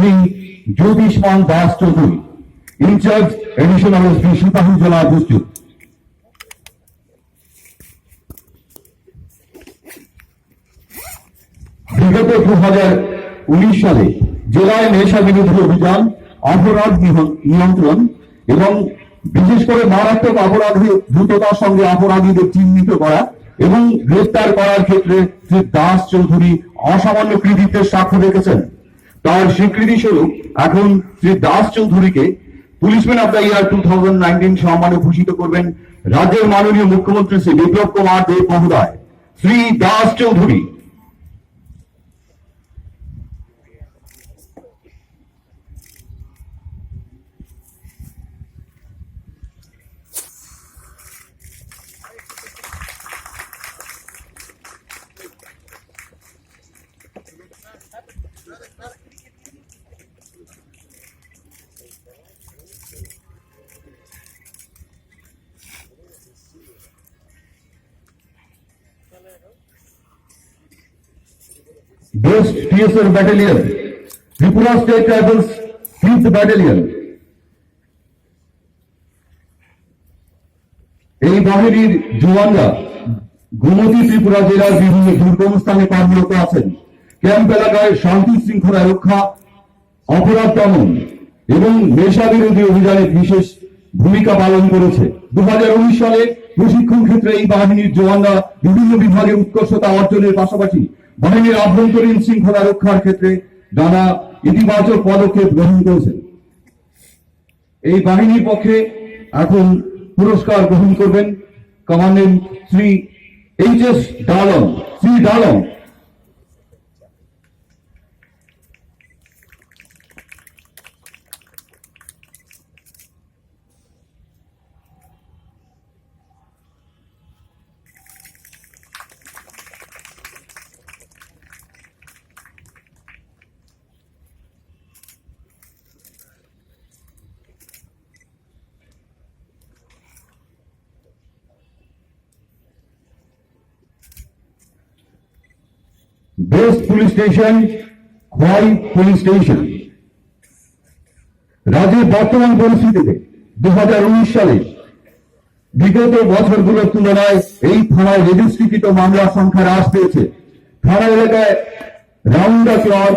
Shri Jyotishman Das Chowdhury, in charge additional SP Sepahijala উপস্থিত। বিগত 2019 সালে জেলায় নেশা বিরোধী অভিযান, অপরাধ নিয়ন্ত্রণ এবং বিশেষ করে মারাত্মক অপরাধী দ্রুততার সঙ্গে অপরাধীদের চিহ্নিত করা এবং গ্রেফতার করার ক্ষেত্রে শ্রী দাস চৌধুরী অসামান্য কৃতিত্বের সাক্ষ্য রেখেছেন। তার স্বীকৃতি স্বরূপ এখন শ্রী দাস চৌধুরীকে পুলিশম্যান অফ দ্য ইয়ার 2019 সম্মানে ভূষিত করবেন রাজ্যের মাননীয় মুখ্যমন্ত্রী শ্রী বিপ্লব কুমার দেব মহোদয়। Shri Das Chowdhury. Best TSR Battalion, Tripura State Tribals 5th Battalion। এই বাহিনীর জওয়ানরা গোমতী ত্রিপুরা জেলার বিভিন্ন দুর্গম স্থানে কর্মরত আছেন। ক্যাম্প এলাকায় শান্তি শৃঙ্খলা রক্ষা, অপরাধ দমন এবং নেশা বিরোধী অভিযানে বিশেষ ভূমিকা পালন করেছে। 2019 সালে প্রশিক্ষণ ক্ষেত্রে এই বাহিনীর জওয়ানরা বিভিন্ন বিভাগে উৎকর্ষতা অর্জনের পাশাপাশি বাহিনীর আভ্যন্তরীণ শৃঙ্খলা রক্ষার ক্ষেত্রে নানা ইতিবাচক পদক্ষেপ গ্রহণ করেছেন। এই বাহিনীর পক্ষে এখন পুরস্কার গ্রহণ করবেন commandant Shri H S. Dalong. Shri Dalong. Best police station, Khowai police station. রাজ্যের বর্তমান পরিস্থিতিতে 2019 সালে বিগত বছরগুলোর তুলনায় এই থানায় রেজিস্ট্রিকৃত মামলার সংখ্যা হ্রাস পেয়েছে। থানা এলাকায় রাউন্ড দ্য ক্লক,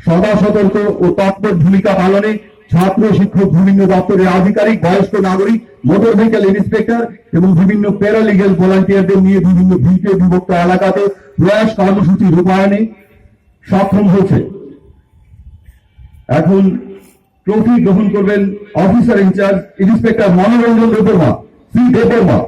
সদা সতর্ক ও তৎপর ভূমিকা পালনে ছাত্র, শিক্ষক, বিভিন্ন দপ্তরের আধিকারিক, বয়স্ক নাগরিক, মোটর ভেহিকেল ইন্সপেক্টর এবং বিভিন্ন প্যারালিগ্যাল ভলান্টিয়ারদের নিয়ে বিভিন্ন ভিটে বিভক্ত এলাকাতে প্রয়াস কর্মসূচি রূপায়ণে সক্ষম হয়েছে। এখন ট্রফি গ্রহণ করবেন officer in charge inspector Manoranjan Debbarma. Shri Debbarma.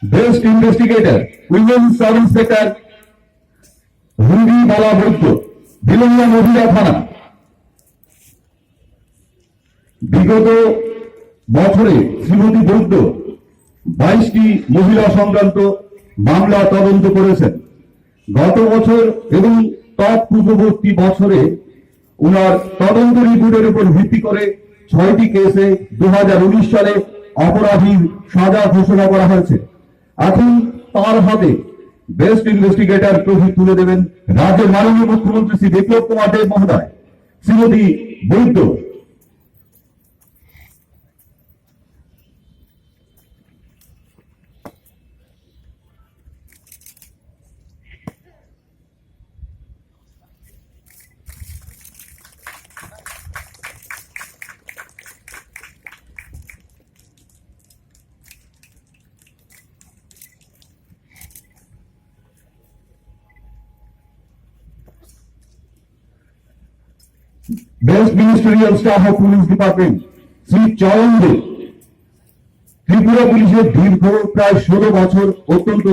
Best investigator, women sub inspector Ruby Bala Baidya, Belonia মহিলা থানা। বিগত বছরে শ্রীমতী বৈদ্য 22টি মহিলা সংক্রান্ত মামলা তদন্ত করেছেন। গত বছর এবং তৎপূর্ববর্তী বছরে উনার তদন্ত রিপোর্টের উপর ভিত্তি করে 6টি কেসে 2019 সালে অপরাধীর সাজা ঘোষণা করা হয়েছে। এখন তার হাতে বেস্ট ইনভেস্টিগেটর ট্রফি তুলে দেবেন রাজ্যের মাননীয় মুখ্যমন্ত্রী শ্রী বিপ্লব কুমার দেব মহোদয়। Shrimati Baidya. Best ministerial staff of police department Shri Chayan Deb. Tripura পুলিশের দীর্ঘ প্রায় 16 বছর অত্যন্ত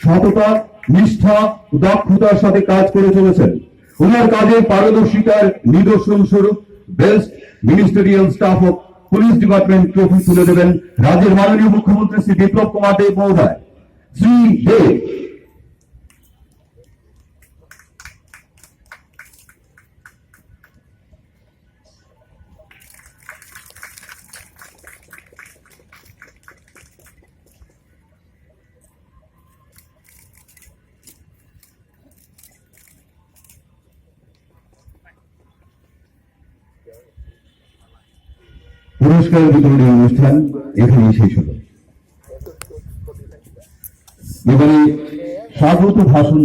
সততা, নিষ্ঠা, দক্ষতার সাথে কাজ করে চলেছেন। ওনার কাজের পারদর্শিতার নিদর্শন স্বরূপ best ministerial staff of police department trophy তুলে দেবেন রাজ্যের মাননীয় মুখ্যমন্ত্রী শ্রী বিপ্লব কুমার দেব মহোদয়। শ্রী দেব। পুরস্কার বিতরণী অনুষ্ঠান এখানেই শেষ হল। এবারে স্বাগত ভাষণ